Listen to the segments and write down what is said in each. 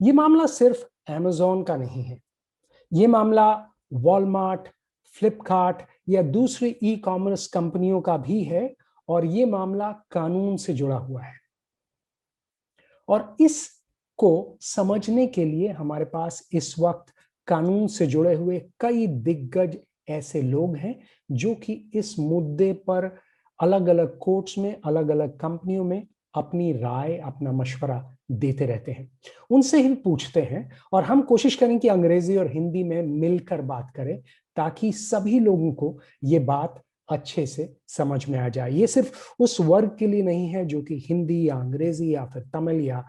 ये मामला सिर्फ अमेज़न का नहीं है, ये मामला वॉलमार्ट, फ्लिपकार्ट या दूसरी ई कॉमर्स कंपनियों का भी है और ये मामला कानून से जुड़ा हुआ है। और इसको समझने के लिए हमारे पास इस वक्त कानून से जुड़े हुए कई दिग्गज ऐसे लोग हैं जो कि इस मुद्दे पर अलग अलग कोर्ट्स में, अलग अलग कंपनियों में अपनी राय, अपना मशवरा देते रहते हैं। उनसे ही पूछते हैं और हम कोशिश करें कि अंग्रेजी और हिंदी में मिलकर बात करें ताकि सभी लोगों को ये बात अच्छे से समझ में आ जाए। ये सिर्फ उस वर्ग के लिए नहीं है जो कि हिंदी या अंग्रेजी या फिर तमिल या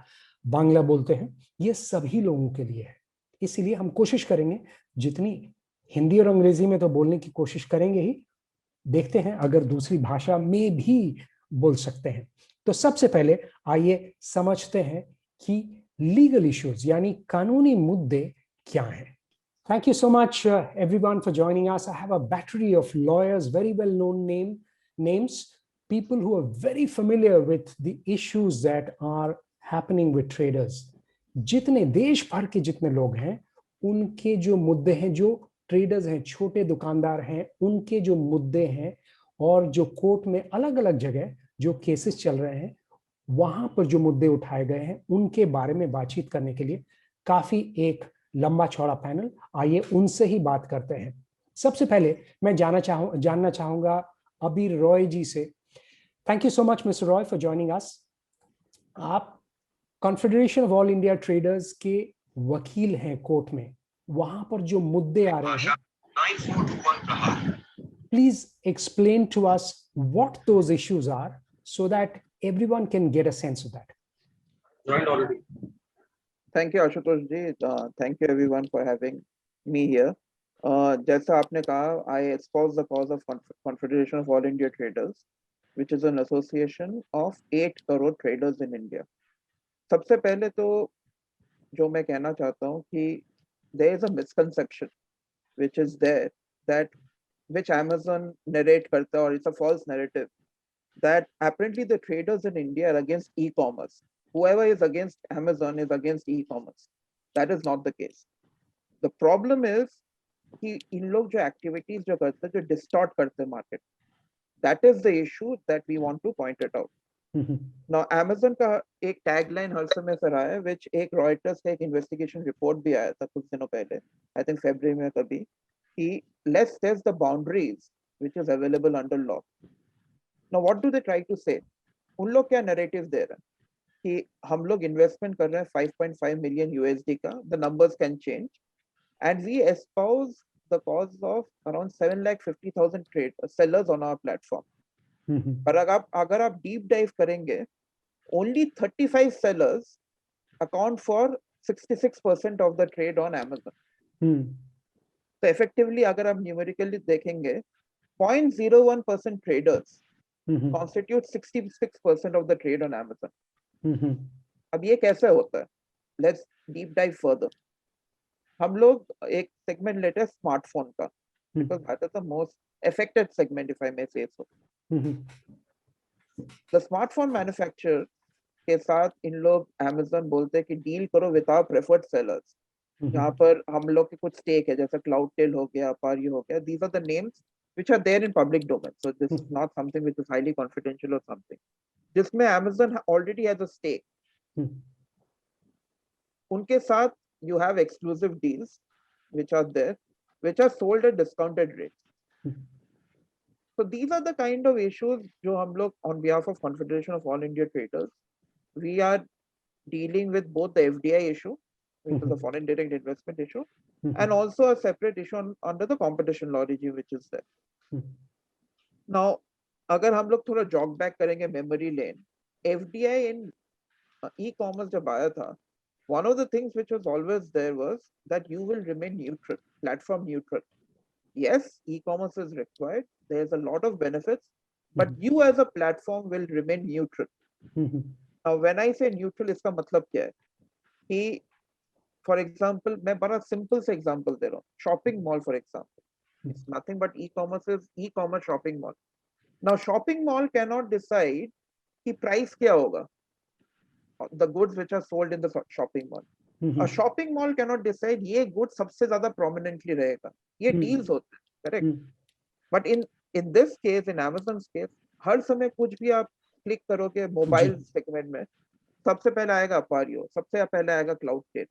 बांग्ला बोलते हैं, ये सभी लोगों के लिए है। इसीलिए हम कोशिश करेंगे, जितनी हिंदी और अंग्रेजी में तो बोलने की कोशिश करेंगे ही, देखते हैं अगर दूसरी भाषा में भी बोल सकते हैं। तो सबसे पहले आइए समझते हैं कि लीगल इश्यूज यानी कानूनी मुद्दे क्या हैं। Thank you so much, everyone, for joining us. I have a battery of lawyers, very well-known names, people who are very familiar with the issues that are happening with traders. जितने देश भर के जितने लोग हैं, उनके जो मुद्दे हैं, जो ट्रेडर्स हैं, छोटे दुकानदार हैं, उनके जो मुद्दे हैं और जो कोर्ट में अलग अलग जगह जो केसेस चल रहे हैं, वहां पर जो मुद्दे उठाए गए हैं, उनके बारे में बातचीत करने के लिए काफी एक लंबा चौड़ा पैनल। आइए उनसे ही बात करते हैं। सबसे पहले मैं जानना चाहूंगा अबीर रॉय जी से। Thank you so much mister Roy for joining us. आप Confederation of All India Traders के वकील हैं कोर्ट में, वहां पर जो मुद्दे आ रहे हैं, please explain to us what those issues are so that everyone can get a sense of that. Joined already. Thank you, Ashutosh ji. Thank you everyone for having me here. जैसा आपने कहा, I espouse the cause of Confederation of All India Traders, which is an association of 8 crore traders in India. सबसे पहले तो जो मैं कहना चाहता हूँ कि there is a misconception which is there that which Amazon narrate करता है, और it's a false narrative, that apparently the traders in India are against e-commerce. Whoever is against Amazon is against e-commerce. That is not the case. The problem is कि इन लोग जो activities जो करते हैं, जो distort करते हैं market. That is the issue that we want to point it out. Now Amazon का एक tagline हर समय से रहा है, which एक Reuters का एक investigation report भी आया था कुछ दिनों पहले, I think February में कभी, कि let's test the boundaries which is available under law. Now what do they try to say? उन लोग क्या narrative दे रहे हैं कि हम लोग investment कर रहे हैं 5.5 million USD का, the numbers can change, and we espouse the cause of around 7,50,000 trade sellers on our platform. पर अगर आप deep dive करेंगे, only 35 sellers account for 66% of the trade on Amazon. So effectively अगर आप numerically देखेंगे, 0.01% traders constitute 66% of the trade on Amazon. अब ये कैसे होता है? Let's deep dive further. हम लोग एक segment लेते हैं smartphone का, because that is the most affected segment, if I may say so. The smartphone manufacturer के साथ इन लोग Amazon बोलते हैं कि deal करो with our preferred sellers. यहाँ पर हम लोग के कुछ stake है, जैसे Cloudtail हो गया, Apari हो गया. These are the names which are there in public domain. So this is not something which is highly confidential or something. जिसमें Amazon already has a stake. उनके साथ you have exclusive deals which are there, which are sold at discounted rates. So these are the kind of issues जो हम लोग on behalf of Confederation of All India Traders, we are dealing with both the FDI issue, which is the foreign direct investment issue, and also a separate issue under the competition law regime which is there. Now, अगर हम लोग थोड़ा jog back करेंगे memory lane, FDI in e-commerce जब आया था, one of the things which was always there was that you will remain neutral, platform neutral. Yes, e-commerce is required. There's a lot of benefits, but you as a platform will remain neutral. Now, when I say neutral, इसका मतलब क्या है? कि, for example, मैं बड़ा simple से example दे रहा हूँ. Shopping mall, for example, it's nothing but e-commerce is e-commerce shopping mall. Now, shopping mall cannot decide कि price क्या होगा, the goods which are sold in the shopping mall. A shopping mall cannot decide ये good सबसे ज्यादा prominently रहेगा, ये deals होते हैं, correct? But in this case, in Amazon's case, हर समय कुछ भी आप क्लिक करोगे मोबाइल सेगमेंट में, सबसे पहले आएगा अपारियो, सबसे पहले आएगा क्लाउडटेल,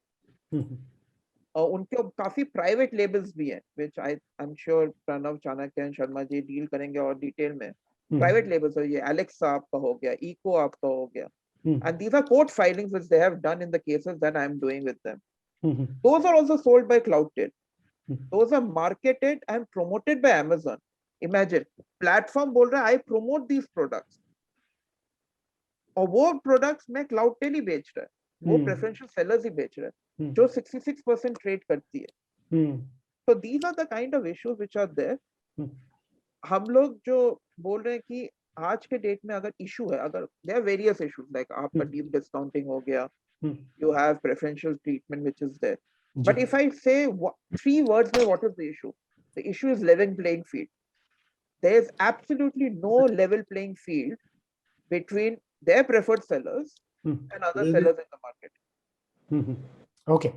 और उनके काफी प्राइवेट लेबल्स भी हैं, which I am sure Pranav Chanakya Sharma ji deal करेंगे और डिटेल में. प्राइवेट लेबल्स हो, ये एलेक्सा आपका हो गया, इको आपका हो गया, and these are court filings which they have done in the cases that I am doing with them. Those are also sold by Cloudtail. Those are marketed and promoted by Amazon. Imagine, platform बोल रहा है I promote these products, और वो products मैं Cloudtail ही बेच रहा है, वो preferential sellers ही बेच रहा है, जो 66% trade करती है. So these are the kind of issues which are there. हम लोग जो बोल रहे हैं कि आज के डेट में अगर इशू है, अगर there are various issues like आपका deep discounting हो गया, you have preferential treatment which is there. But if I say 3 words में what is the issue? The issue is level playing field. There is absolutely no level playing field between their preferred sellers and other sellers in the market. Okay,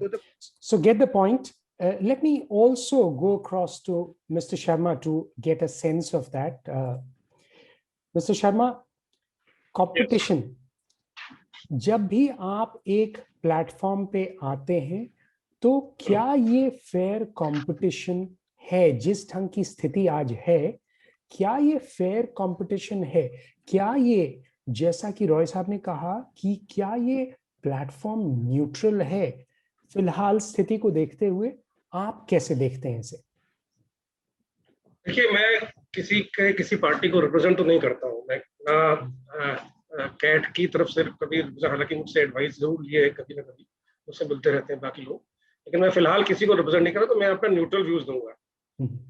so get the point. Let me also go across to Mr. Sharma to get a sense of that. Mr. Sharma, competition. जब भी आप एक platform पे आते हैं तो क्या ये फेयर कंपटीशन है? जिस ढंग की स्थिति आज है, क्या ये फेयर कंपटीशन है? क्या ये, जैसा कि रॉय साहब ने कहा, कि क्या ये प्लेटफॉर्म न्यूट्रल है? फिलहाल स्थिति को देखते हुए आप कैसे देखते हैं इसे? देखिए, मैं किसी पार्टी को रिप्रेजेंट तो नहीं करता हूँ. मैं कैट की तरफ से कभी, हालांकि मुझसे एडवाइस जरूर लिए, कभी ना कभी मुझसे मिलते रहते हैं बाकी लोग, लेकिन मैं फिलहाल किसी को रिप्रेजेंट नहीं कर रहा, तो मैं अपना न्यूट्रल व्यूज दूंगा.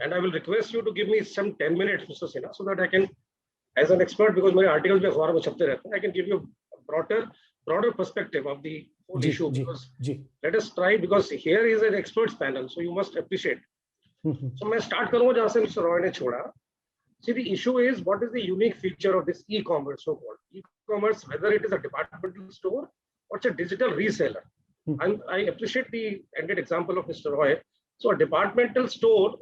And I will request you to give me some 10 minutes mister Sinha, so that I can, as an expert, because मेरे आर्टिकल्स भी अखबार में छपते रहते हैं, I can give you broader perspective of the whole issue, because let us try, because here is an experts panel, so you must appreciate. So मैं start करूँगा जहाँ से मिस्टर रॉय ने छोड़ा. See, the issue is, what is the unique feature of this e-commerce, so-called e-commerce, whether it is a departmental store or it's a digital reseller. And I appreciate the ended example of Mr. Roy. So a departmental store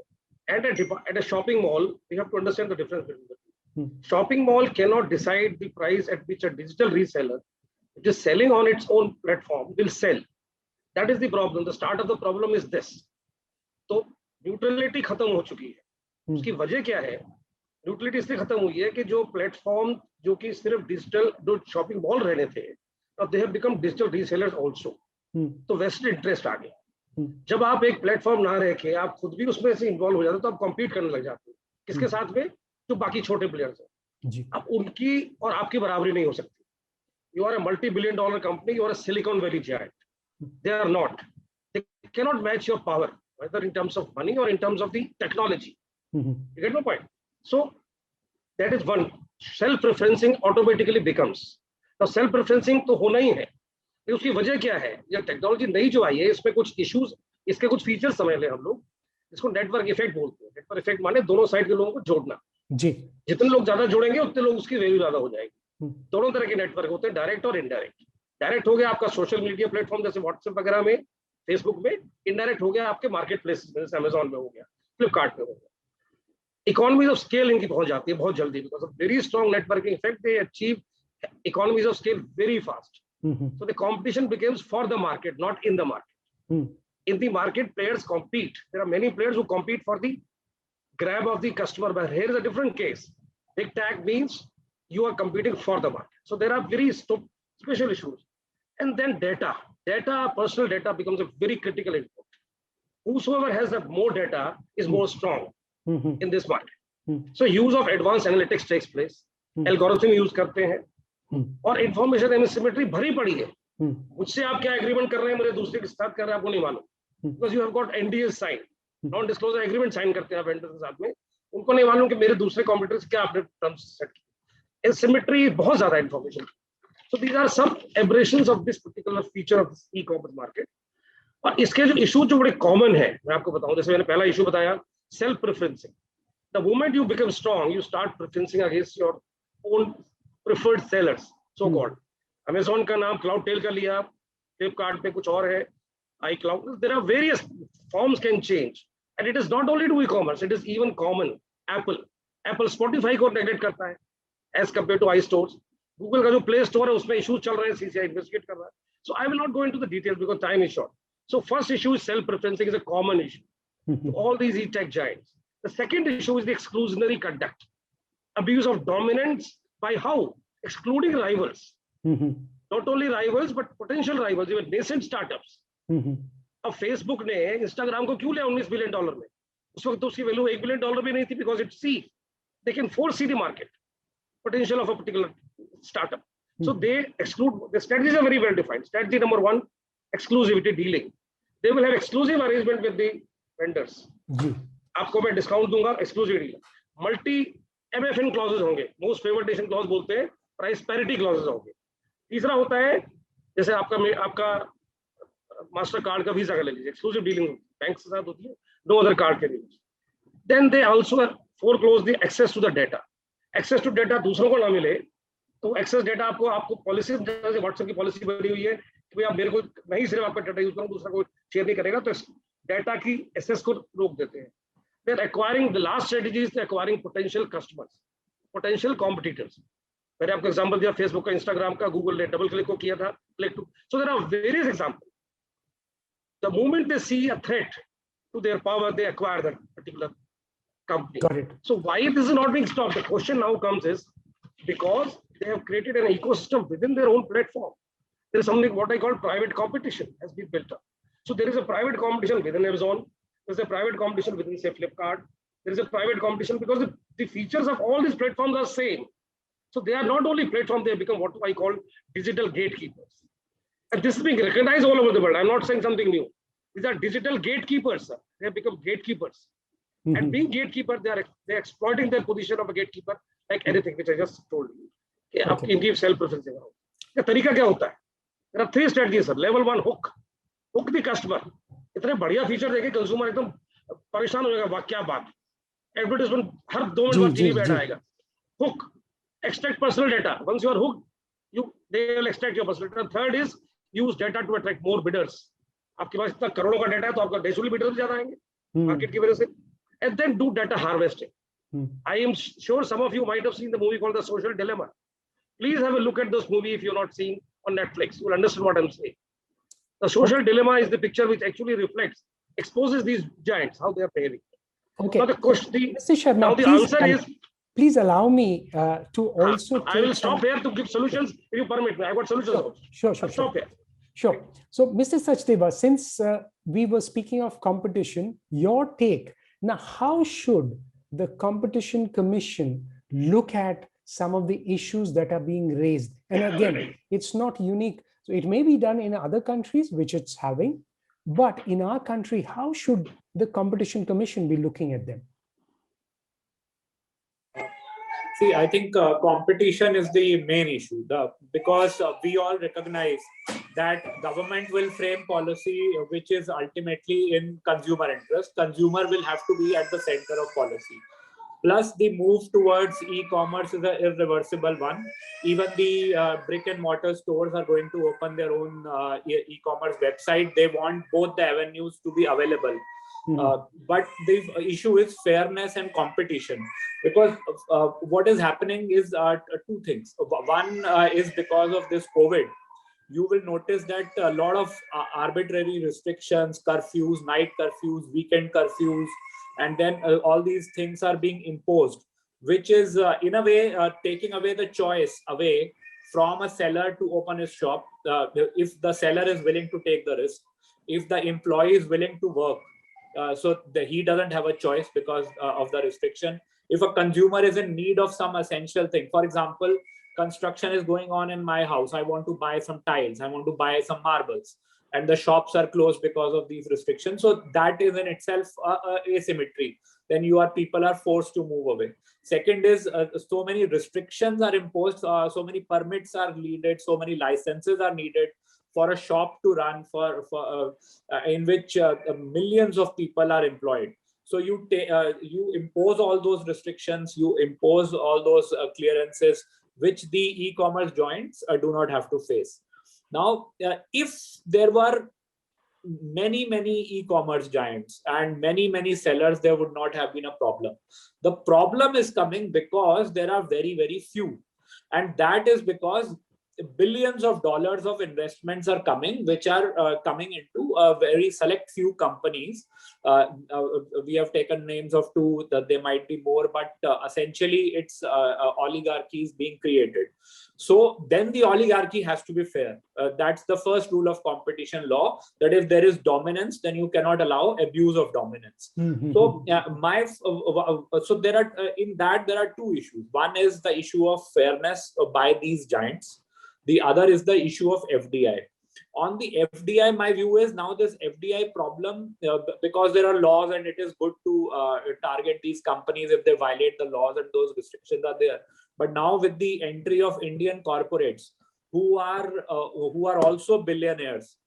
and a shopping mall, we have to understand the difference between the two. Shopping mall cannot decide the price at which a digital reseller, which is selling on its own platform, will sell. That is the problem. The start of the problem is this. तो neutrality खत्म हो चुकी है. उसकी वजह क्या है? Neutrality इसलिए खत्म हुई है कि जो प्लेटफॉर्म जो कि सिर्फ डिजिटल, जो शॉपिंग मॉल रहने थे, अब they have become digital resellers also. तो वेस्टेड इंटरेस्ट आ गया. जब आप एक प्लेटफॉर्म ना रह के आप खुद भी उसमें से इन्वॉल्व हो जाते हो, तो आप कॉम्पीट करने लग जाते हो. किसके साथ में? जो बाकी छोटे प्लेयर्स हैं. अब उनकी और आपकी बराबरी नहीं हो सकती. You are a multi-billion-dollar company, you are a Silicon Valley giant. They are not. They cannot match your power, whether in terms of money or in terms of the technology. You get my point? So that is one. Self-preferencing automatically becomes. Now self-preferencing तो होना ही है. उसकी वजह क्या है? ये technology नई जो आई है, इसमें कुछ इश्यूज, इसके कुछ फीचर्स समझ ले हम लोग. इसको नेटवर्क इफेक्ट बोलते हैं. नेटवर्क इफेक्ट माने दोनों साइड के लोगों को जोड़ना. जी, जितने लोग ज्यादा जोड़ेंगे उतने लोग उसकी वैल्यू ज्यादा हो जाएगी. दोनों तरह के नेटवर्क होते हैं, डायरेक्ट और इनडायरेक्ट. डायरेक्ट हो गया आपका सोशल मीडिया प्लेटफॉर्म जैसे व्हाट्सएप वगैरह में, फेसबुक में. इनडायरेक्ट हो गया आपके मार्केट प्लेस जैसे अमेजॉन में हो गया, फ्लिपकार्ट में हो गया. इकोनॉमीज ऑफ स्केल इनकी पहुंच जाती है बहुत जल्दी, because of very strong networking effect. They achieve economies of scale very fast. So the competition becomes for the market, not in the market. In the market, players compete. There are many players who compete for the grab of the customer. But here is a different case. Big tech means you are competing for the market. So there are very special issues. And then data. Personal data becomes a very critical input. Whosoever has more data is more strong in this market. So use of advanced analytics takes place. Algorithm use करते हैं. और information asymmetry भरी पड़ी है. मुझसे आप क्या agreement कर रहे हैं, मेरे दूसरे के साथ कर रहे हैं, आपको नहीं मालूम. Because you have got NDA sign, non disclosure agreement sign करते हैं आप वेंडर के साथ में. उनको नहीं मालूम कि मेरे दूसरे कॉम्पिटिटर्स क्या आपने टर्म्स सेट किए. एसिमेट्री बहुत ज्यादा information. So these are some aberrations of this particular feature of this e commerce market. और इसके जो इशू जो बड़े कॉमन है, मैं आपको बताऊं. जैसे मैंने पहला इशू बताया, self preferencing. The moment you become strong, you start preferencing against your own preferred sellers, so called. Amazon का नाम Cloudtail का लिया, Flipkart पे कुछ और है, iCloud. There are various forms can change. And it is not only to e-commerce, it is even common. Apple Spotify को neglect करता है as compared to iStores. Google का जो Play Store है उसमें issues चल रहे हैं, CCI investigate कर रहा है. So I will not go into the details because time is short. So first issue is self-preferencing is a common issue to all these e-tech giants. The second issue is the exclusionary conduct. Abuse of dominance by how? Excluding rivals. Not only rivals, but potential rivals, even nascent startups. अब Facebook ने Instagram को क्यों लिया $19 billion में? उस वक्त तो उसकी वैल्यू $1 बिलियन भी नहीं थी because it see they can foresee the market potential of a particular startup. So they exclude. The strategies are very well defined. Strategy number 1, exclusivity dealing. They will have exclusive arrangement with the vendors. आपको मैं discount दूंगा, exclusivity. Multi MFN clauses होंगे, most favored nation clause बोलते हैं, price parity clauses होंगे. तीसरा होता है जैसे आपका मास्टर कार्ड का वीजा का ले लीजिए, एक्सक्लूसिव डीलिंग बैंक के साथ होती है, नो अदर कार्ड के लिए. Then they also foreclose the access to the data. Access to data दूसरों को ना मिले तो एक्सेस डेटा आपको पॉलिसी, जैसे व्हाट्सएप की पॉलिसी बनी हुई है कि भाई आप मेरे को, मैं ही सिर्फ आपका डेटा यूज करूँ, दूसरा कोई शेयर नहीं करेगा, तो डेटा की एक्सेस को रोक देते हैं. Then acquiring, the last strategy is acquiring potential customers, potential competitors. मैंने आपको एग्जांपल दिया फेसबुक का, इंस्टाग्राम का, गूगल ने डबल क्लिक को किया था, click two. So there are various example. The moment they see a threat to their power, they acquire that particular company. Got it. So why this is not being stopped? The question now comes is because they have created an ecosystem within their own platform. There is something what I call private competition has been built up. So there is a private competition within Amazon. There is a private competition within, say, Flipkart. There is a private competition because the features of all these platforms are same. So they are not only platforms, they have become what I call digital gatekeepers. And this is being recognized all over the world. I'm not saying something new. These are digital gatekeepers. Sir. They have become gatekeepers. And being gatekeeper, they're exploiting their position of a gatekeeper like anything, which I just told you. Okay. Give self-preferencing. The तरीका क्या होता है? There are 3 strategies, sir. Level 1, hook the customer. इतने बढ़िया feature देके consumer एकदम परेशान हो जाएगा. क्या बात? एडवर्टाइजमेंट हर 2 मिनट बाद टीवी पे ऐड आएगा. Hook, extract personal data. Once you are hooked, they will extract your personal data. Third is use data to attract more bidders. आपके पास इतना करोड़ों का डेटा है तो आपका नेचुरली बिडर्स ज्यादा आएंगे मार्केट की वजह से. And then do data harvesting. I am sure some of you might have seen the movie called The Social Dilemma. Please have a look at this movie if you're not seen on Netflix. You will understand what I'm saying. The Social Dilemma is the picture which actually reflects, exposes these giants, how they are behaving. Okay. Now the question, Mr. Sharma, now the please, answer is, please allow me to also. I will stop here to give solutions if you permit me. I got solutions also. Sure. Stop here. Sure. So, Mr. Sachdeva, since we were speaking of competition, your take. Now, how should the Competition Commission look at some of the issues that are being raised? And again, it's not unique. So it may be done in other countries, which it's having, but in our country, how should the Competition Commission be looking at them? See, I think competition is the main issue because we all recognize that government will frame policy which is ultimately in consumer interest. Consumer will have to be at the center of policy. Plus, the move towards e-commerce is an irreversible one. Even the brick and mortar stores are going to open their own e-commerce website. They want both the avenues to be available. But the issue is fairness and competition, because what is happening is 2 things. One is because of this COVID, you will notice that a lot of arbitrary restrictions, curfews, night curfews, weekend curfews, and then all these things are being imposed, which is in a way taking away the choice away from a seller to open his shop. If the seller is willing to take the risk, if the employee is willing to work, he doesn't have a choice because of the restriction. If a consumer is in need of some essential thing, for example, construction is going on in my house, I want to buy some tiles, I want to buy some marbles, and the shops are closed because of these restrictions. So that is in itself asymmetry. Then people are forced to move away. Second is so many restrictions are imposed, so many permits are needed, so many licenses are needed for a shop to run, in which millions of people are employed. So you impose all those restrictions, you impose all those clearances, which the e-commerce giants do not have to face. Now, if there were many e-commerce giants and many sellers, there would not have been a problem. The problem is coming because there are very few, and that is because billions of dollars of investments are coming, which are coming into a very select few companies. We have taken names of two, that there might be more, but essentially it's oligarchies being created. So then the oligarchy has to be fair. That's the first rule of competition law, that if there is dominance, then you cannot allow abuse of dominance. So so there are in that there are two issues. One is the issue of fairness by these giants. The other is the issue of FDI. On the FDI, my view is now this FDI problem, because there are laws and it is good to target these companies if they violate the laws and those restrictions are there. But now with the entry of Indian corporates who are also billionaires,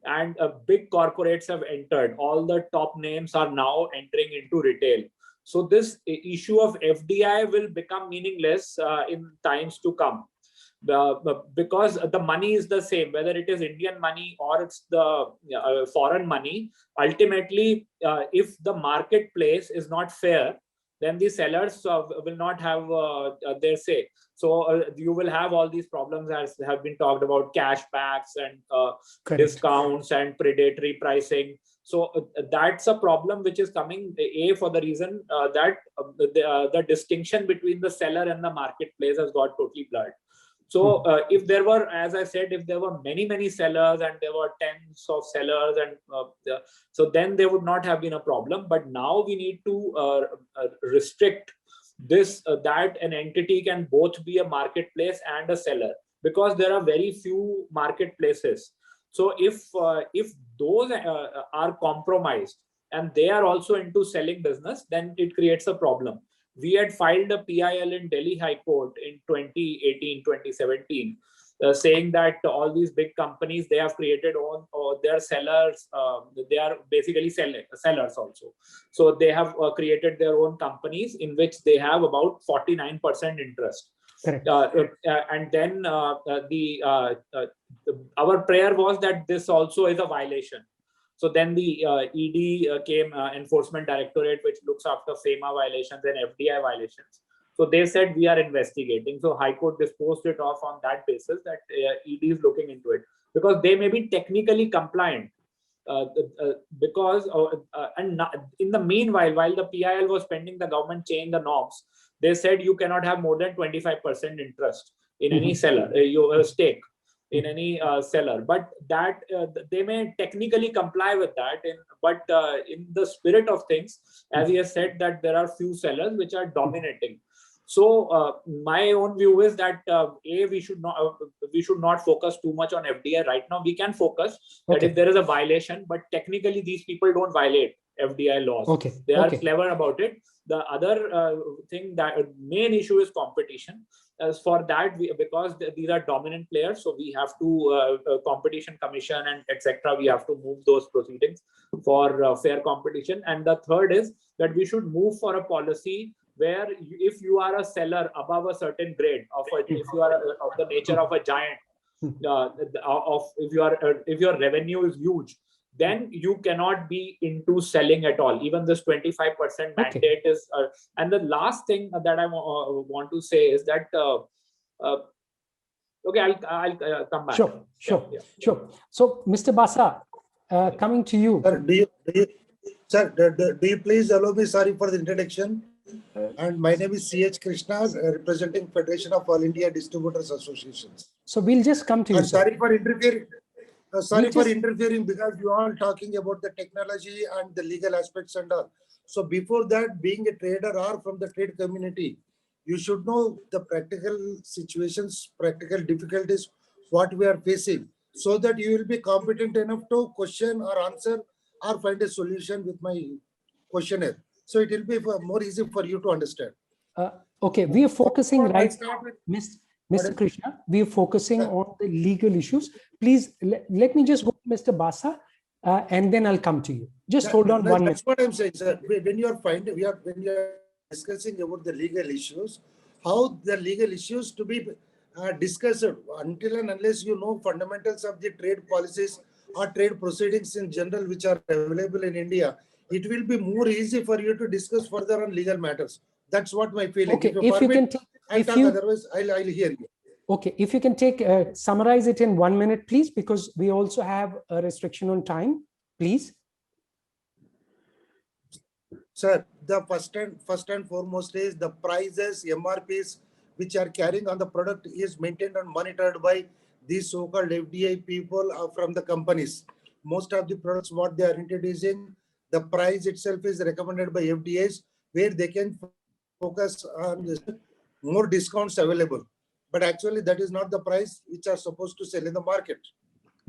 and big corporates have entered, all the top names are now entering into retail. So this issue of FDI will become meaningless in times to come. Because the money is the same, whether it is Indian money or it's the foreign money. Ultimately, if the marketplace is not fair, then the sellers will not have their say. So you will have all these problems as have been talked about, cashbacks and discounts and predatory pricing. So that's a problem which is coming, for the reason that the distinction between the seller and the marketplace has got totally blurred. So if there were, as I said, if there were many sellers and there were tens of sellers, and so then there would not have been a problem. But now we need to restrict this, that an entity can both be a marketplace and a seller, because there are very few marketplaces. So if those are compromised and they are also into selling business, then it creates a problem. We had filed a PIL in Delhi High Court in 2018, 2017, saying that all these big companies, they have created their sellers, they are basically sellers also. So they have created their own companies in which they have about 49% interest. And then our prayer was that this also is a violation. So then the ED came, Enforcement Directorate, which looks after FEMA violations and FDI violations. So they said we are investigating. So High Court disposed it off on that basis, that ED is looking into it, because they may be technically compliant. Because in the meanwhile, while the PIL was pending, the government changed the norms. They said you cannot have more than 25% interest in any seller, your stake in any seller, but that they may technically comply with that. But in the spirit of things, as he has said, that there are few sellers which are dominating. So my own view is that we should not focus too much on FDI right now. We can focus that if there is a violation, but technically these people don't violate FDI laws. They are clever about it. The other thing, that main issue is competition. As for that, because these are dominant players, so we have to Competition Commission and etc. We have to move those proceedings for fair competition. And the third is that we should move for a policy where if you are a seller above a certain grade if you are of the nature of a giant, if your revenue is huge, then you cannot be into selling at all. Even this 25% mandate is. And the last thing that I want to say is that. I'll come back. Sure. So, Mr. Basa, coming to you. Sir, do you please allow me? Sorry for the introduction. And my name is C.H. Krishna, representing Federation of All India Distributors Associations. So we'll just come to you. Sorry for interfering. Interfering because you are talking about the technology and the legal aspects and all. So before that, being a trader or from the trade community, you should know the practical situations, practical difficulties, what we are facing, so that you will be competent enough to question or answer or find a solution with my questionnaire. So it will be more easy for you to understand. We are focusing Mr. Krishna, we are focusing on the legal issues. Please let me just go to Mr. Basa and then I'll come to you. Just hold on 1 minute. That's what I'm saying, sir. When you are discussing about the legal issues, how the legal issues to be discussed until and unless you know fundamentals of the trade policies or trade proceedings in general which are available in India, it will be more easy for you to discuss further on legal matters. That's what my feeling. Okay, If you permit, I'll talk, otherwise I'll hear you. Okay, if you can take summarize it in 1 minute, please, because we also have a restriction on time, please. Sir, the first and foremost is the prices, MRPs, which are carrying on the product is maintained and monitored by these so-called FDI people from the companies. Most of the products what they are introducing, the price itself is recommended by FDIs, where they can focus on more discounts available. But actually that is not the price which are supposed to sell in the market.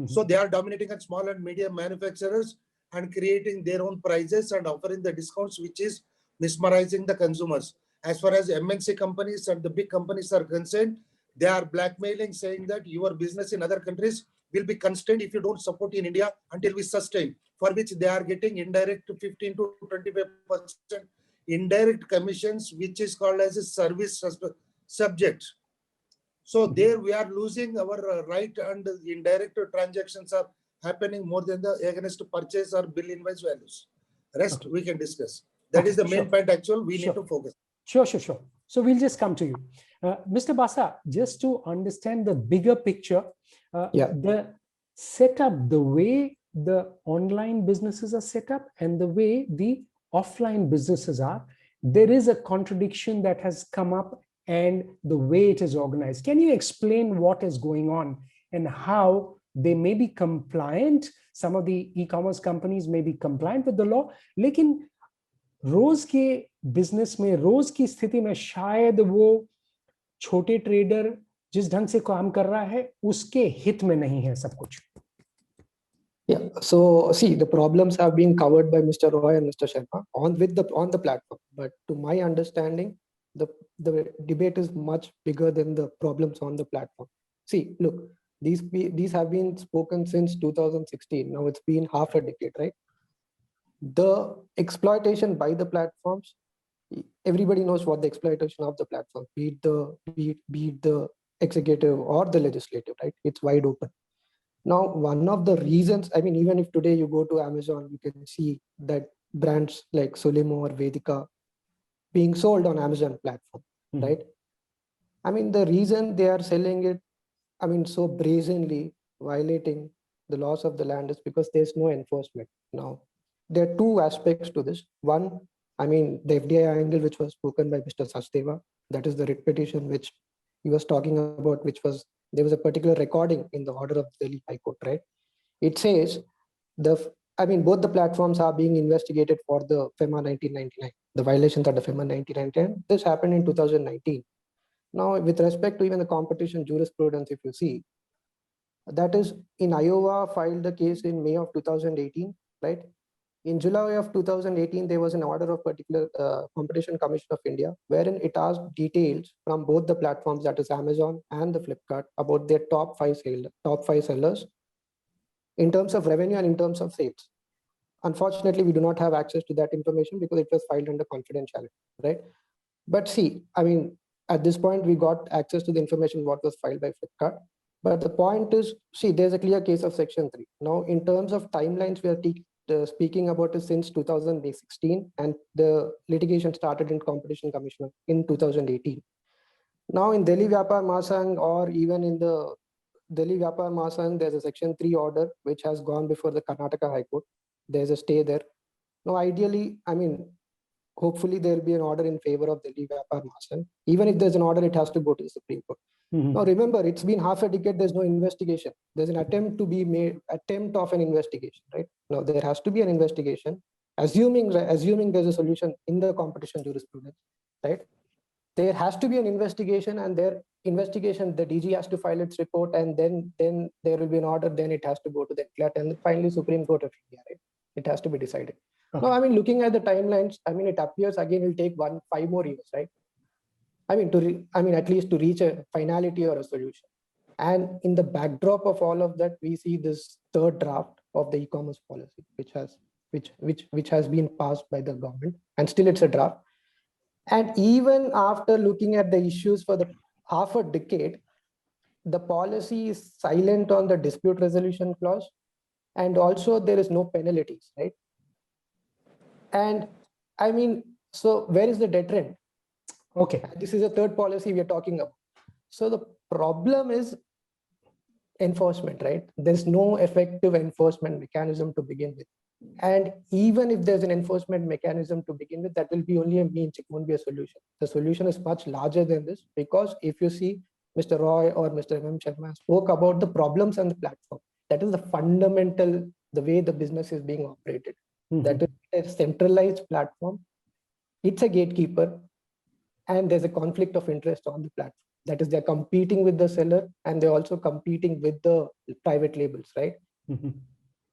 So they are dominating on small and medium manufacturers and creating their own prices and offering the discounts, which is mesmerizing the consumers. As far as MNC companies and the big companies are concerned, they are blackmailing, saying that your business in other countries will be constrained if you don't support in India until we sustain, for which they are getting indirect 15 to 25% indirect commissions, which is called as a service subject. So there we are losing our right, and the indirect transactions are happening more than the against purchase or bill invoice values. Rest we can discuss. That is the main point actual we need to focus. Sure. So we'll just come to you. Mr. Basa, just to understand the bigger picture, the setup, the way the online businesses are set up and the way the offline businesses are, there is a contradiction that has come up and the way it is organized. Can you explain what is going on and how they may be compliant? Some of the e-commerce companies may be compliant with the law, लेकिन रोज के business में, रोज की स्थिति में शायद वो छोटे trader जिस ढंग से काम कर रहा है उसके हित में नहीं है सब कुछ. Yeah, so see, the problems have been covered by Mr. Roy and Mr. Sharma on the platform, but to my understanding, the debate is much bigger than the problems on the platform. See, look, these have been spoken since 2016. Now it's been half a decade, right? The exploitation by the platforms, everybody knows what the exploitation of the platform, be it the executive or the legislative, right? It's wide open. Now, one of the reasons, I mean, even if today you go to Amazon, you can see that brands like Solimo or Vedika being sold on Amazon platform, right? I mean, the reason they are selling it, I mean, so brazenly violating the laws of the land is because there's no enforcement. Now, there are two aspects to this. One, I mean, the FDI angle, which was spoken by Mr. Sachdeva, that is the writ petition which he was talking about, which was, there was a particular recording in the order of Delhi High Court, right? It says, both the platforms are being investigated for the FEMA 1999, the violations of the FEMA 1999. This happened in 2019. Now, with respect to even the competition jurisprudence, if you see, that is in Iowa filed the case in May of 2018, right? In July of 2018, there was an order of particular Competition Commission of India, wherein it asked details from both the platforms, that is Amazon and the Flipkart, about their top five sellers in terms of revenue and in terms of sales. Unfortunately, we do not have access to that information because it was filed under confidentiality, right? But see, I mean, at this point, we got access to the information what was filed by Flipkart. But the point is, see, there's a clear case of Section 3. Now, in terms of timelines, we are speaking about it since 2016, and the litigation started in Competition Commission in 2018. Now, in Delhi Vyapar Mahasangh, or even in the Delhi Vyapar Mahasangh, there's a Section 3 order which has gone before the Karnataka High Court. There's a stay there. Now, ideally, I mean, hopefully there will be an order in favor of Delhi Vyapar Mahasangh. Even if there's an order, it has to go to the Supreme Court. Now, remember, it's been half a decade, there's no investigation. There's an attempt of an investigation, right? Now, there has to be an investigation, assuming there's a solution in the competition jurisprudence, right? There has to be an investigation, and their investigation, the DG has to file its report, and then there will be an order, then it has to go to the CLAT, and finally Supreme Court of India, right? It has to be decided. Okay. Now, I mean, looking at the timelines, I mean, it appears again it will take 5 more years, right? I mean, at least to reach a finality or a solution. And in the backdrop of all of that, we see this third draft of the e-commerce policy, which has been passed by the government, and still it's a draft. And even after looking at the issues for the half a decade, the policy is silent on the dispute resolution clause, and also there is no penalties, right? And I mean, so where is the deterrent? Okay. This is a third policy we are talking about. So the problem is enforcement, right? There's no effective enforcement mechanism to begin with. And even if there's an enforcement mechanism to begin with, that will be only a means, it won't be a solution. The solution is much larger than this, because if you see Mr. Roy or Mr. M. Sharma spoke about the problems on the platform. That is the fundamental, the way the business is being operated. That is a centralized platform. It's a gatekeeper, and there's a conflict of interest on the platform. That is, they're competing with the seller, and they're also competing with the private labels, right?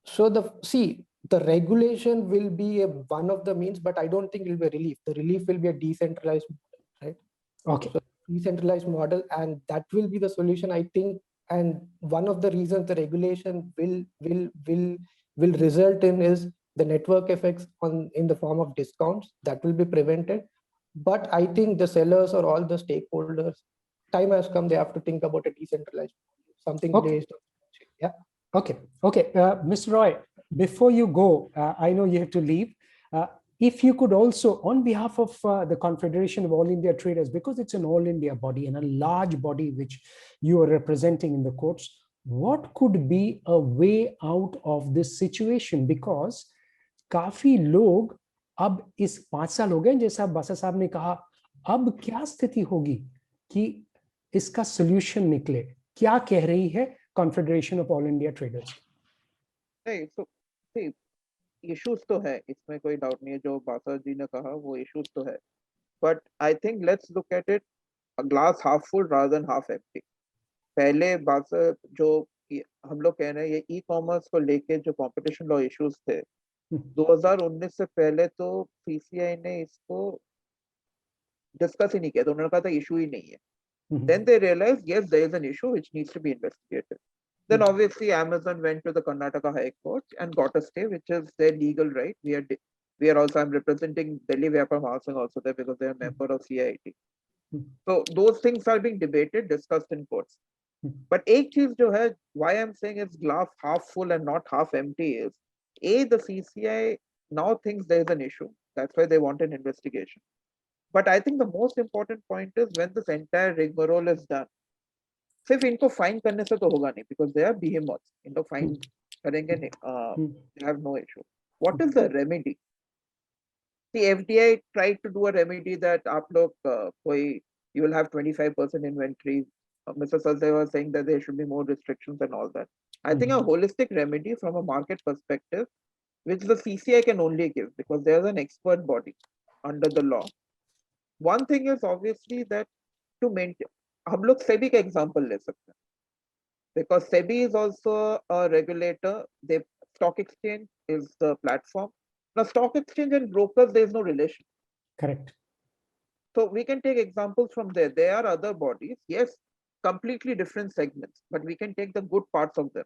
So the regulation will be one of the means, but I don't think it will be a relief. The relief will be a decentralized model, right? Okay. So decentralized model, and that will be the solution, I think. And one of the reasons the regulation will result in is the network effects in the form of discounts that will be prevented. But I think the sellers or all the stakeholders, time has come, they have to think about a decentralized model, something based on, yeah. Okay. Mr. Roy, before you go, I know you have to leave. If you could also, on behalf of the Confederation of All India Traders, because it's an all India body and a large body which you are representing in the courts, what could be a way out of this situation? Because काफी लोग अब इस 5 साल हो गए, जैसा बासा साहब ने कहा, अब क्या स्थिति होगी कि इसका सॉल्यूशन निकले? क्या कह रही है confederation of All India traders? नहीं, तो इश्यूज तो है, इसमें कोई डाउट नहीं है, जो बासा जी ने कहा वो इश्यूज तो है, but I think let's look at it glass half full rather than half empty. पहले बासा जो हम लोग कह रहे हैं, ये ई कॉमर्स को लेके जो कंपटीशन लॉ इश्यूज थे 2019 से पहले, तो पीसीआई ने इसको डिस्कस ही नहीं किया, तो उन्होंने कहा था इशू ही नहीं है. Then they realized, yes, there is an issue which needs to be investigated. Then obviously Amazon went to the Karnataka High Court and got a stay, which is their legal right. We are also, I'm representing Delhi Vyapar Mahasangh also there because they are a member of CIT. So those things are being debated, discussed in courts. But एक चीज जो है, why I'm saying it's glass half full and not half empty is, the CCI now thinks there is an issue. That's why they want an investigation. But I think the most important point is when this entire rigmarole is done, सिर्फ इनको fine करने से तो होगा नहीं, because they are behemoths. इनको fine करेंगे नहीं, they have no issue. What is the remedy? The FDI tried to do a remedy that आप लोग कोई, you will have 25% inventory. Mr. Sachdeva was saying that there should be more restrictions and all that. I think a holistic remedy from a market perspective, which the CCI can only give, because there's an expert body under the law. One thing is obviously that to maintain, हम लोग SEBI का example ले सकते हैं, because SEBI is also a regulator. The stock exchange is the platform. Now, stock exchange and brokers, there is no relation. Correct. So we can take examples from there. There are other bodies, yes, completely different segments, but we can take the good parts of them.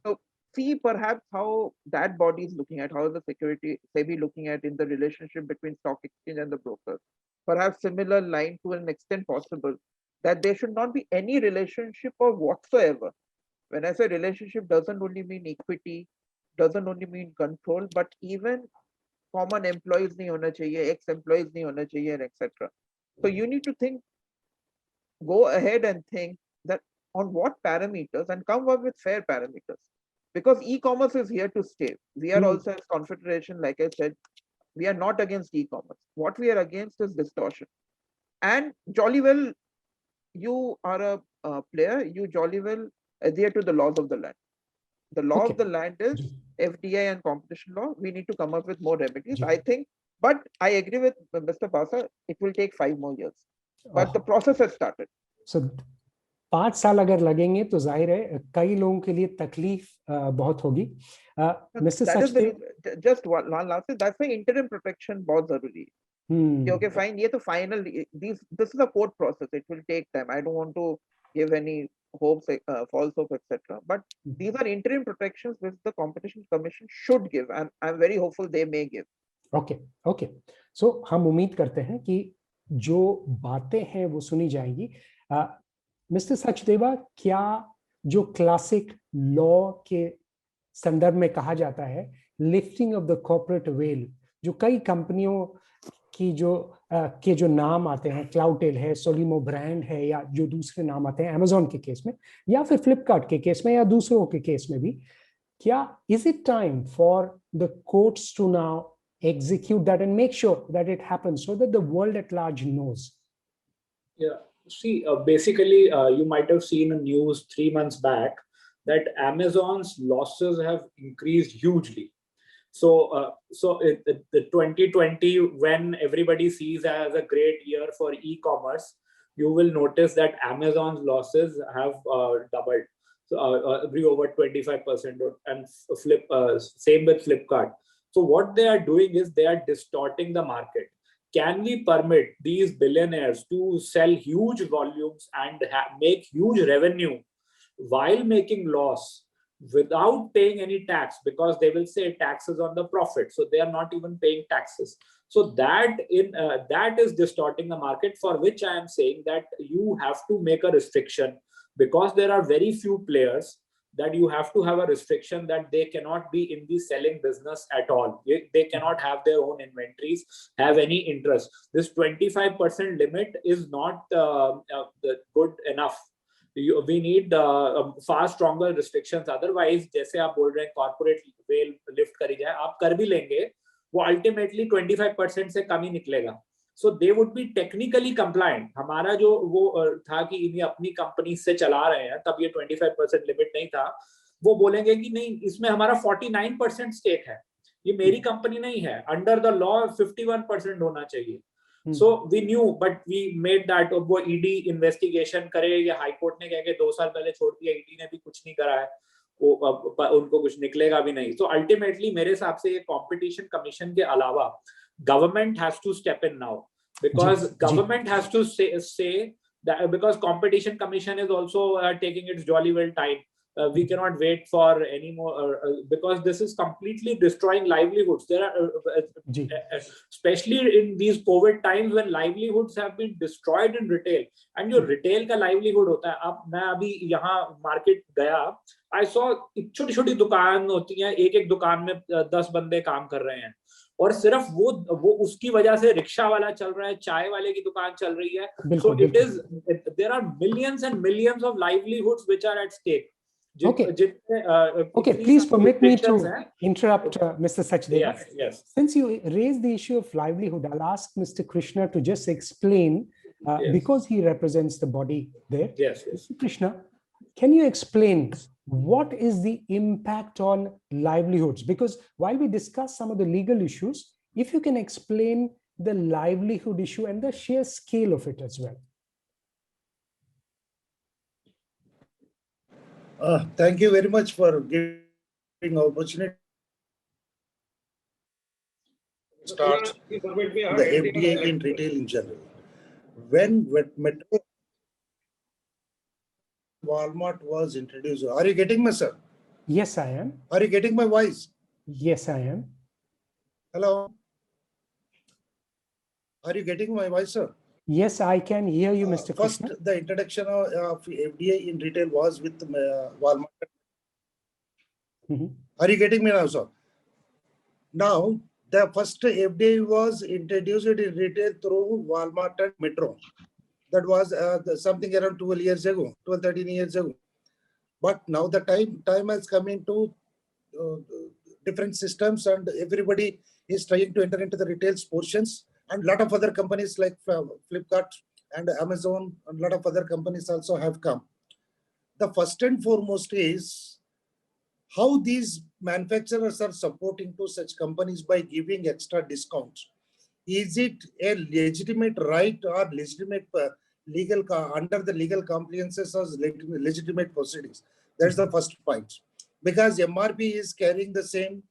So see perhaps how that body is looking at, how the security SEBI looking at in the relationship between stock exchange and the brokers. Perhaps similar line to an extent possible, that there should not be any relationship or whatsoever. When I say relationship, doesn't only mean equity, doesn't only mean control, but even common employees nahi hona chahiye, ex-employees nahi hona chahiye, etc. So you need to think, go ahead and think that on what parameters, and come up with fair parameters. Because e-commerce is here to stay. We are also as Confederation, like I said, we are not against e-commerce. What we are against is distortion. And jolly well, you are a player, you jolly well adhere to the laws of the land. The law of the land is FDI and competition law. We need to come up with more remedies, I think. But I agree with Mr. Basa, it will take 5 more years. But the process has started. So 5 साल अगर लगेंगे तो जाहिर है कई लोगों के लिए तकलीफ बहुत होगी. Mr. Sachdev, just one last thing, that's why interim protection बहुत जरूरी है. Okay, fine, ये तो final, this is a court process, it will take time. I don't want to give any hopes, false hope, etc. But these are interim protections which the Competition Commission should give, and I'm very hopeful they may give. Okay. So हम उम्मीद करते हैं कि जो बातें हैं वो सुनी जाएंगी. मिस्टर सचदेवा, क्या जो क्लासिक लॉ के संदर्भ में कहा जाता है lifting of the corporate veil, जो कई कंपनियों की जो नाम आते हैं, क्लाउडटेल है, सोलिमो ब्रांड है, या जो दूसरे नाम आते हैं अमेजोन के केस में या फिर फ्लिपकार्ट के केस में या दूसरों के केस में भी, क्या is it time for the courts to now execute that and make sure that it happens so that the world at large knows? Yeah, see, basically, you might have seen a news 3 months back that Amazon's losses have increased hugely. So, the 2020, when everybody sees as a great year for e-commerce, you will notice that Amazon's losses have doubled. So, grew over 25%, and same with Flipkart. So what they are doing is they are distorting the market. Can we permit these billionaires to sell huge volumes and make huge revenue while making loss without paying any tax? Because they will say taxes on the profit, so they are not even paying taxes. So that is distorting the market, for which I am saying that you have to make a restriction, because there are very few players, that you have to have a restriction that they cannot be in the selling business at all. They cannot have their own inventories, have any interest. This 25% limit is not good enough. We need far stronger restrictions. Otherwise, जैसे आप बोल रहे हैं corporate well lift करी जाए, आप कर भी लेंगे, वो ultimately 25% से कम ही निकलेगा. So they would be technically compliant. हमारा जो वो था कि इन्हें अपनी कंपनी से चला रहे हैं, तब ये 25% लिमिट नहीं था. वो बोलेंगे कि नहीं, इसमें हमारा 49% स्टेक है, ये मेरी कंपनी नहीं है, अंडर द लॉ 51% होना चाहिए. So we knew, but we made that. वो ईडी इन्वेस्टिगेशन करे, या हाई कोर्ट ने कह के 2 साल पहले छोड़ दिया, ईडी ने भी कुछ नहीं करा है, उनको कुछ निकलेगा भी नहीं. So ultimately मेरे हिसाब से ये कंपटीशन कमीशन के अलावा government has to step in now, because government has to say that, because competition commission is also taking its jolly well time. We cannot wait for any more, because this is completely destroying livelihoods. There are especially in these COVID times when livelihoods have been destroyed in retail, and your retail का livelihood होता है. अब मैं अभी यहाँ market गया, I saw छोटी छोटी दुकान होती हैं, एक एक दुकान में 10 बंदे काम कर रहे हैं, और सिर्फ वो उसकी वजह से रिक्शा वाला चल रहा है, चाय वाले की दुकान चल रही है. So there are millions and millions of livelihoods which are at stake. Okay, please permit me to interrupt Mr. Sachdeva. Yes. Since you raised the issue of livelihood, I'll ask Mr. Krishna to just explain, because he represents the body there. Yes. Mr. Krishna, can you explain what is the impact on livelihoods? Because while we discuss some of the legal issues, if you can explain the livelihood issue and the sheer scale of it as well. Thank you very much for giving opportunity. Start the FDI in retail in general. When Metro Walmart was introduced, are you getting me, sir? Yes, I am. Are you getting my voice? Yes, I am. Hello. Are you getting my voice, sir? Yes, I can hear you, Mr. First, Krishna. the introduction of FDI in retail was with Walmart. Are you getting me now, sir? Now, the first FDI was introduced in retail through Walmart and Metro. That was something around 12 years ago, 12, 13 years ago. But now the time has come into different systems, and everybody is trying to enter into the retail portions. And a lot of other companies like Flipkart and Amazon and a lot of other companies also have come. The first and foremost is how these manufacturers are supporting to such companies by giving extra discounts. Is it a legitimate right or legitimate legal under the legal compliances or legitimate proceedings? That's the first point. Because MRP is carrying the same,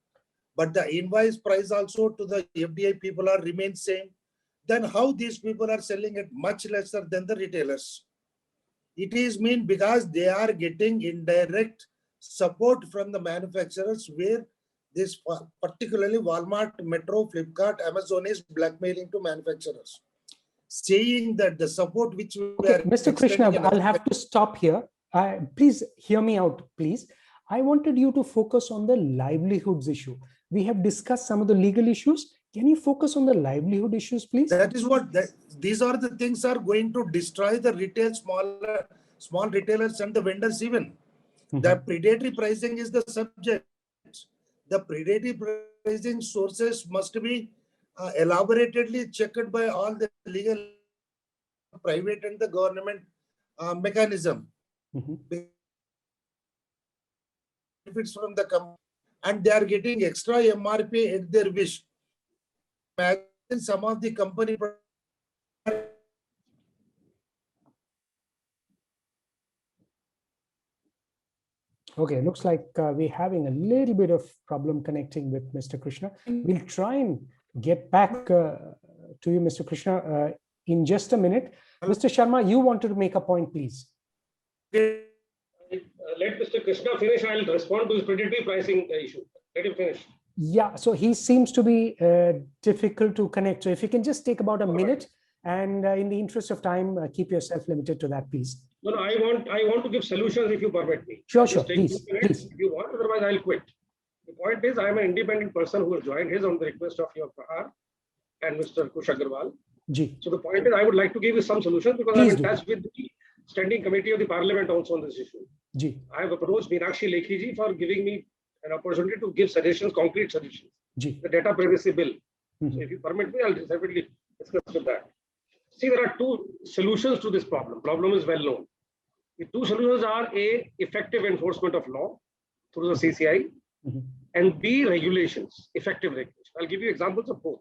but the invoice price also to the FDI people are remain same. Then how these people are selling it much lesser than the retailers? It is mean because they are getting indirect support from the manufacturers, where this particularly Walmart, Metro, Flipkart, Amazon is blackmailing to manufacturers, saying that the support which we are Mr. Krishna, I'll have to stop here. Please hear me out, please. I wanted you to focus on the livelihoods issue. We have discussed some of the legal issues. Can you focus on the livelihood issues, please? That is what these are the things are going to destroy the retail small retailers and the vendors even. The predatory pricing is the subject. The predatory pricing sources must be elaboratedly checked by all the legal, private and the government mechanism. Benefits from the company, and they are getting extra MRP at their wish. Imagine some of the company. Okay, looks like we're having a little bit of problem connecting with Mr. Krishna. We'll try and get back to you, Mr. Krishna, in just a minute. Mr. Sharma, you wanted to make a point, please. Let Mr. Krishna finish. I'll respond to his predatory pricing issue. Let him finish. Yeah, so he seems to be difficult to connect. So if you can just take about a minute, and in the interest of time, keep yourself limited to that, please. No, I want to give solutions if you permit me. Sure, please. If you want, otherwise I'll quit. The point is, I am an independent person who has joined his on the request of your Prahar and Mr. Kush Agarwal. So the point is, I would like to give you some solutions because I'm in touch with the Standing Committee of the Parliament also on this issue. I have approached Meenakshi Lekhi ji for giving me an opportunity to give suggestions, concrete suggestions. The data privacy bill. So if you permit me, I'll definitely discuss with that. See, there are two solutions to this problem. Problem is well known. The two solutions are A, effective enforcement of law through the CCI, and B, regulations, effective regulation. I'll give you examples of both.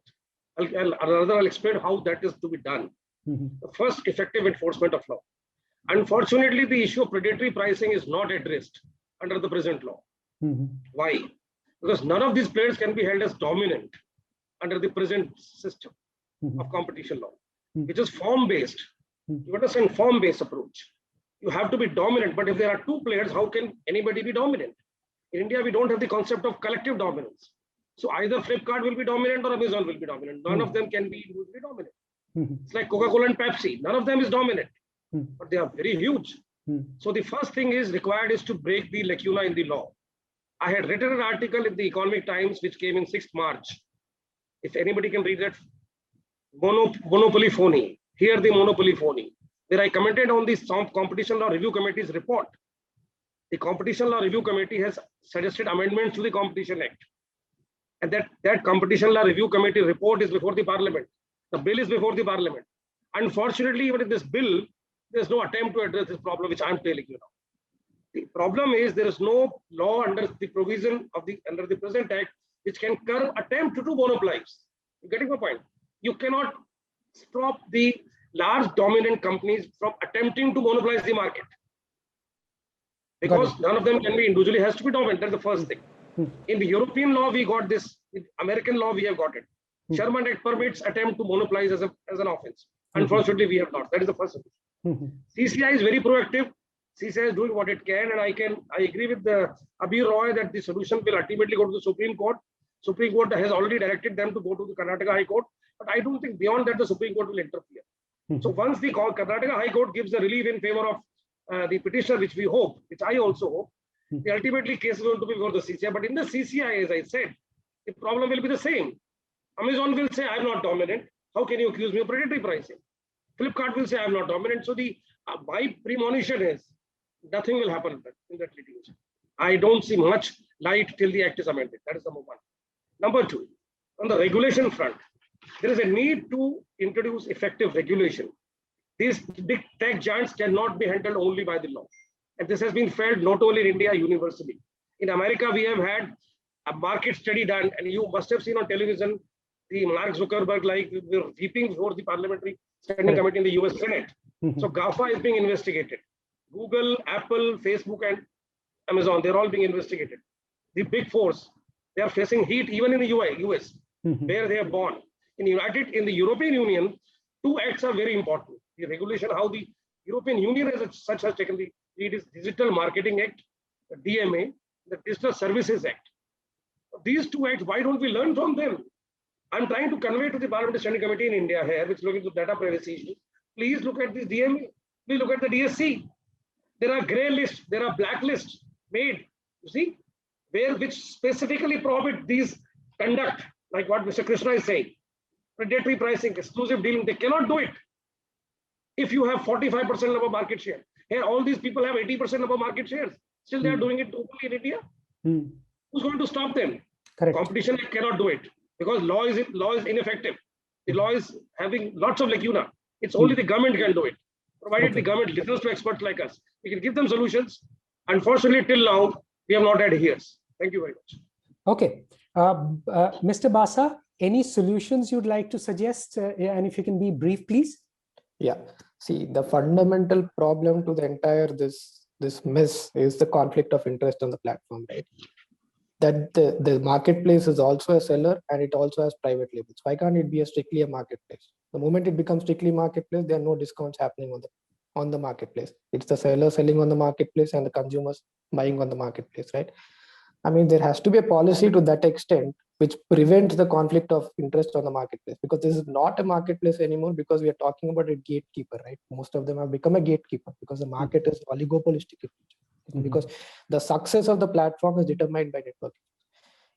I'll explain how that is to be done. The first, effective enforcement of law. Unfortunately, the issue of predatory pricing is not addressed under the present law. Why? Because none of these players can be held as dominant under the present system of competition law, which is form-based. You understand, form-based approach. You have to be dominant, but if there are two players, how can anybody be dominant? In India, we don't have the concept of collective dominance. So either Flipkart will be dominant or Amazon will be dominant. None of them can be individually dominant. It's like Coca-Cola and Pepsi. None of them is dominant, but they are very huge. So the first thing is required is to break the lacuna in the law. I had written an article in the Economic Times, which came in 6th March. If anybody can read that, monopoly phony. Here the monopoly phony, where I commented on the Competition Law Review Committee's report. The Competition Law Review Committee has suggested amendments to the Competition Act. And that Competition Law Review Committee report is before the Parliament. The bill is before the Parliament. Unfortunately, even in this bill, there's no attempt to address this problem, which I'm telling you now. The problem is there is no law under the provision of under the present act which can curb attempt to do monopolies. You're getting my point? You cannot stop the large dominant companies from attempting to monopolize the market, because none of them can be individually, has to be dominant. That's the first thing. In the European law, we got this. In American law, we have got it. Sherman Act permits attempt to monopolize as an offense. Unfortunately, we have not. That is the first thing. CCI is very proactive. CCI is doing what it can, and I agree with the Abir Roy that the solution will ultimately go to the Supreme Court. Supreme Court has already directed them to go to the Karnataka High Court, but I don't think beyond that the Supreme Court will interfere. So once the Karnataka High Court gives a relief in favor of the petitioner, which we hope, which I also hope, the ultimately case is going to be before the CCI. But in the CCI, as I said, the problem will be the same. Amazon will say, I'm not dominant. How can you accuse me of predatory pricing? Flipkart will say, I'm not dominant. So my premonition is nothing will happen in that litigation. I don't see much light till the act is amended. That is number one. Number two, on the regulation front, there is a need to introduce effective regulation. These big tech giants cannot be handled only by the law. And this has been felt not only in India, universally. In America, we have had a market study done, and you must have seen on television the Mark Zuckerberg, like we were weeping before the Parliamentary Standing Committee in the US Senate. So GAFA is being investigated. Google, Apple, Facebook, and Amazon, they're all being investigated. The big fours, they are facing heat even in the US, where they are born. In the European Union, two acts are very important. The regulation, how the European Union as such has taken the lead is Digital Marketing Act, the DMA, the Digital Services Act. These two acts, why don't we learn from them? I'm trying to convey to the Parliamentary Standing Committee in India here, which is looking to data privacy issues. Please look at this DMA. Please look at the DSC. There are grey lists, there are black lists made. You see, which specifically prohibit these conduct, like what Mr. Krishna is saying, predatory pricing, exclusive dealing. They cannot do it if you have 45% of a market share. Here, all these people have 80% of a market shares. Still, they are doing it openly in India. Who's going to stop them? Correct. Competition cannot do it because law is ineffective. The law is having lots of lacuna. It's only the government can do it. Provided the government listens to experts like us, we can give them solutions. Unfortunately, till now, we have not had ears. Thank you very much. Okay. Mr. Basa, any solutions you'd like to suggest? And if you can be brief, please. Yeah. See, the fundamental problem to the entire this mess is the conflict of interest on the platform, right? That the marketplace is also a seller and it also has private labels. Why can't it be strictly a marketplace? The moment it becomes strictly marketplace, there are no discounts happening on the marketplace. It's the seller selling on the marketplace and the consumers buying on the marketplace, right? I mean, there has to be a policy to that extent which prevents the conflict of interest on the marketplace, because this is not a marketplace anymore, because we are talking about a gatekeeper, right? Most of them have become a gatekeeper because the market is oligopolistic, because the success of the platform is determined by networking.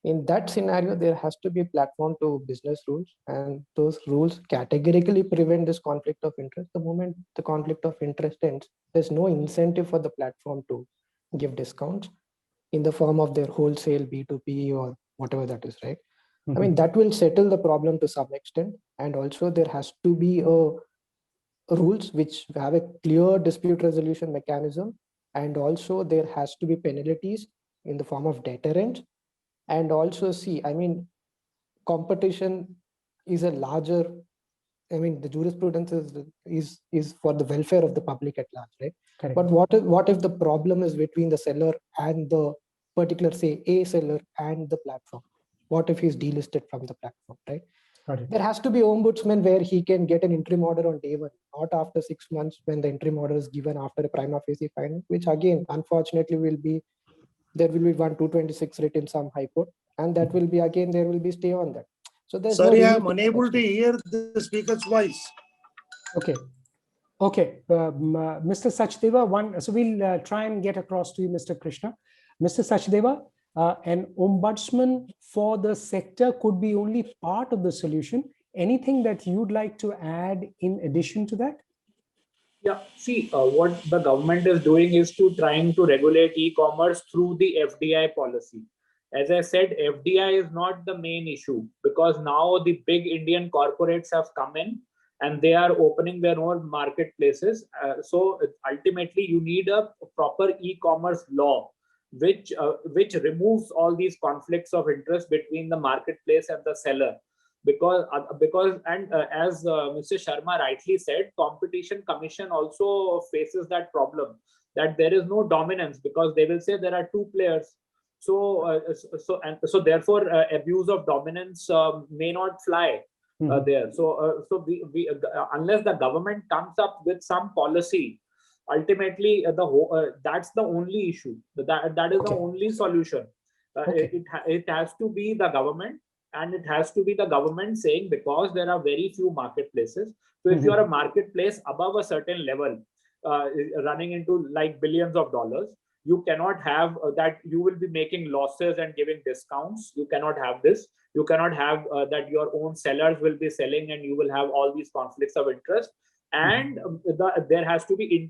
In that scenario, there has to be a platform to business rules, and those rules categorically prevent this conflict of interest. The moment the conflict of interest ends, there's no incentive for the platform to give discounts in the form of their wholesale B2B or whatever that is, right? I mean, that will settle the problem to some extent. And also there has to be rules which have a clear dispute resolution mechanism. And also there has to be penalties in the form of deterrent. And also see, I mean, competition is a larger, I mean, the jurisprudence is for the welfare of the public at large, right? Correct. But what if the problem is between the seller and the particular, say, a seller and the platform? What if he's delisted from the platform, right? There has to be ombudsman where he can get an interim order on day one, not after 6 months when the interim order is given after a prima facie finding, which again, unfortunately, there will be 226 writ in some high court, and that will be again, there will be stay on that. So there's Sorry, no I'm unable to hear the speaker's voice. Okay. Okay. Mr. Sachdeva, so we'll try and get across to you, Mr. Krishna. Mr. Sachdeva, an ombudsman for the sector could be only part of the solution. Anything that you'd like to add in addition to that? Yeah, see, what the government is doing is trying to regulate e-commerce through the FDI policy. As I said, FDI is not the main issue, because now the big Indian corporates have come in and they are opening their own marketplaces. So ultimately, you need a proper e-commerce law which removes all these conflicts of interest between the marketplace and the seller. Because as Mr. Sharma rightly said, Competition Commission also faces that problem, that there is no dominance, because they will say there are two players. So therefore abuse of dominance may not fly there. So unless the government comes up with some policy, ultimately that's the only issue. That is the only solution. It has to be the government. And it has to be the government saying, because there are very few marketplaces. So if you are a marketplace above a certain level, running into like billions of dollars, you cannot have that you will be making losses and giving discounts. You cannot have this. You cannot have that your own sellers will be selling and you will have all these conflicts of interest. And there has to be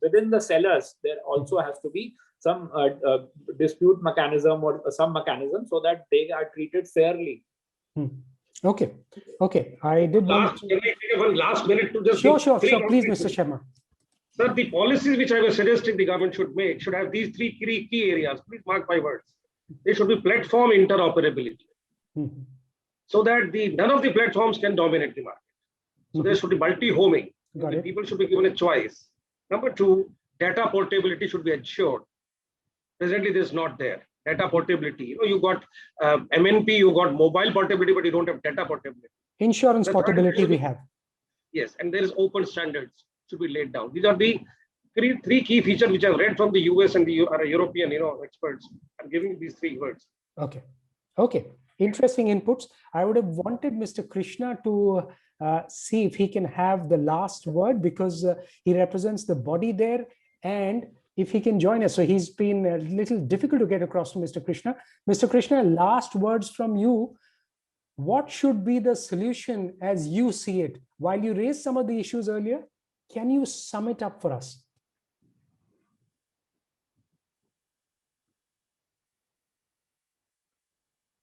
within the sellers, there also has to be some dispute mechanism or some mechanism so that they are treated fairly. Okay. Okay. I did want to... Can I take one last minute to just... Sure. Please, Mr. Sharma. Sir, the policies which I was suggesting the government should make should have these three key areas. Please mark my words. They should be platform interoperability. So that none of the platforms can dominate the market. So there should be multi-homing. People should be given a choice. Number two, data portability should be ensured. Presently, this is not there. Data portability. You got MNP, you got mobile portability, but you don't have data portability. Insurance portability we have. Yes, and there is open standards should be laid down. These are the three key features which I've read from the US and the European experts. I'm giving these three words. Okay. Interesting inputs. I would have wanted Mr. Krishna to see if he can have the last word, because he represents the body there, and if he can join us. So he's been a little difficult to get across to Mr. Krishna. Mr. Krishna, last words from you. What should be the solution as you see it? While you raised some of the issues earlier, can you sum it up for us?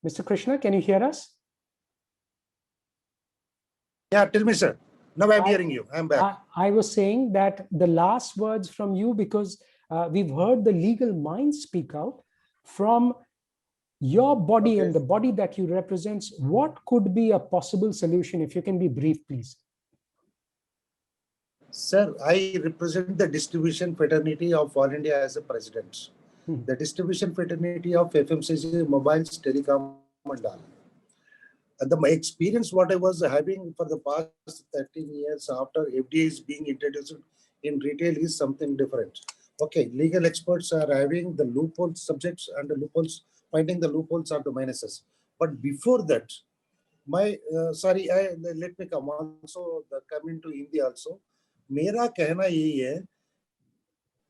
Mr. Krishna, can you hear us? Yeah, tell me, sir. Now I'm hearing you. I'm back. I was saying that the last words from you, because we've heard the legal mind speak out from your body and the body that you represent. What could be a possible solution? If you can be brief, please. Sir, I represent the distribution fraternity of All India as a president. The distribution fraternity of FMCG, mobiles, telecom, and all. And my experience, what I was having for the past 13 years after FDI is being introduced in retail is something different. Okay, legal experts are having the loophole subjects and the loopholes, finding the loopholes are the minuses. But before that, my let me come also come into India also. मेरा कहना यही है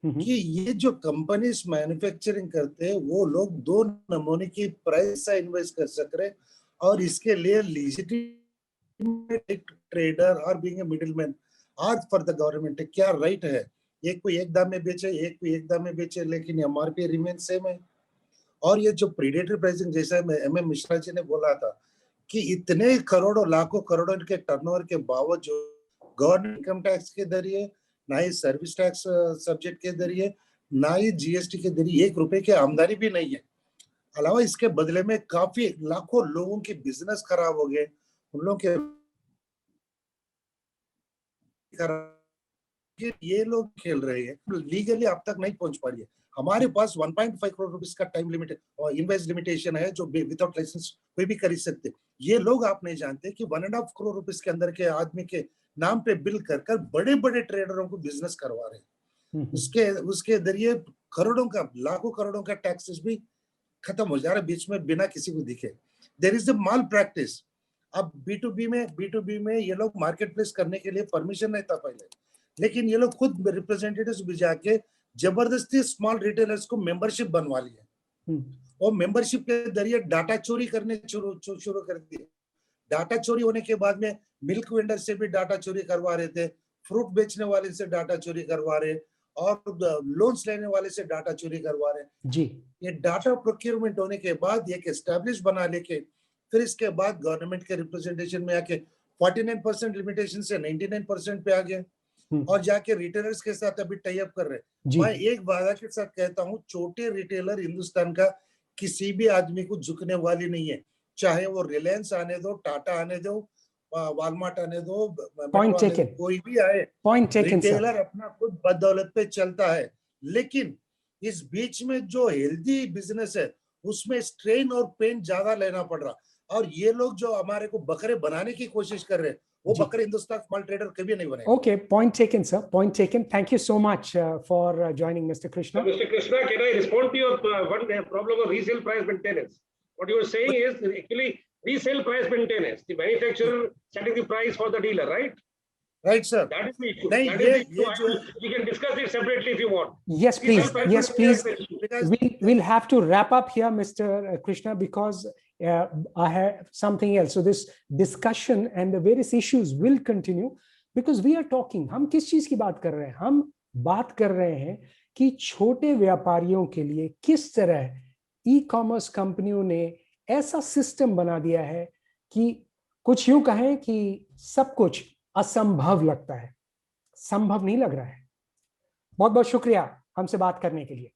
कि ये जो companies manufacturing करते हैं वो लोग दो नमूने की प्राइस से इन्वेस्ट कर सक रहे और इसके लिए लीजिटिमेट ट्रेडर और बीइंग ए मिडिलमैन आज फॉर द गवर्नमेंट क्या राइट है? एक को एक दाम में बेचे, एक को एक दाम में बेचे, लेकिन एमआरपी रिमेन सेम है। और ये जो प्रीडेटरी प्राइसिंग जैसा एमएम मिश्रा जी ने बोला था कि इतने करोड़ों लाखों करोड़ों के टर्नओवर के बावजूद गवर्नमेंट इनकम टैक्स के जरिए, ना ही सर्विस टैक्स सब्जेक्ट के जरिए, ना ही जीएसटी के जरिए 1 रुपए की आमदनी भी नहीं है। अलावा इसके बदले में काफी लाखों लोगों के बिजनेस खराब हो गए, उन लोगों के ये लोग खेल रहे हैं, लीगली अब तक नहीं पहुंच पा रही है। हमारे पास 1.5 करोड़ रुपीस का टाइम लिमिट और इन्वेस्ट लिमिटेशन है जो विदाउट लाइसेंस कोई भी कर सकते। ये लोग आप नहीं जानते कि 1.5 करोड़ रुपीस के अंदर के आदमी के नाम पे बिल कर बड़े बड़े ट्रेडरों को बिजनेस करवा रहे हैं। उसके जरिए करोड़ों का, लाखों करोड़ों का टैक्सेस भी खत्म हो जा रहा है बीच में बिना किसी को दिखे। There is a malpractice. अब B2B में ये लोग मार्केट प्लेस करने के लिए परमिशन नहीं था पहले, लेकिन ये लोग खुद रिप्रेजेंटेटिव्स भी जाके जबरदस्ती स्मॉल रिटेलर्स को मेंबरशिप बनवा ली है और मेंबरशिप के जरिए डाटा चोरी करने शुरू कर दिए। डाटा चोरी होने के बाद में मिल्क वेंडर से भी डाटा चोरी करवा रहे थे, फ्रूट बेचने वाले से डाटा चोरी करवा रहे और लोन्स लेने वाले से डाटा चोरी करवा रहे जी। ये डाटा प्रोक्योरमेंट होने के बाद एक एस्टैब्लिश बना लेके फिर इसके बाद गवर्नमेंट के रिप्रेजेंटेशन में आके 49% लिमिटेशन से 99% पे आ गए और जाके रिटेलर्स के साथ अभी टाई अप कर रहे। मैं एक वादा के साथ कहता हूँ, छोटे रिटेलर हिंदुस्तान का किसी भी आदमी को झुकने वाली नहीं है, चाहे वो रिलायंस आने दो, टाटा आने दो, वालमार्ट आने दो, कोई भी आए। रिटेलर अपना खुद बदौलत पे चलता है, लेकिन इस बीच में जो हेल्दी बिजनेस है उसमें स्ट्रेन और पेन ज्यादा लेना पड़ रहा और ये लोग जो हमारे को बकरे बनाने की कोशिश कर रहे हैं वो बकरे हिंदुस्तान स्मॉल ट्रेडर कभी नहीं बनेगा। Okay, point taken, sir. Point taken. Thank you so much for joining, Mr. Krishna. Mr. Krishna, can I respond to your one problem of resale price maintenance? What you are saying is actually resale price maintenance. The manufacturer setting the price for the dealer, right? Right, sir. That is the issue. We can discuss it separately if you want. Yes, please. Yes, please. We'll have to wrap up here, Mr. Krishna, because I have something else. So this discussion and the various issues will continue because we are talking. हम किस चीज की बात कर रहे हैं? हम बात कर रहे हैं कि छोटे व्यापारियों के लिए किस तरह ई-कॉमर्स कंपनियों ने ऐसा सिस्टम बना दिया है कि कुछ यूं कहें कि सब कुछ असंभव लगता है, संभव नहीं लग रहा है। बहुत बहुत शुक्रिया हमसे बात करने के लिए।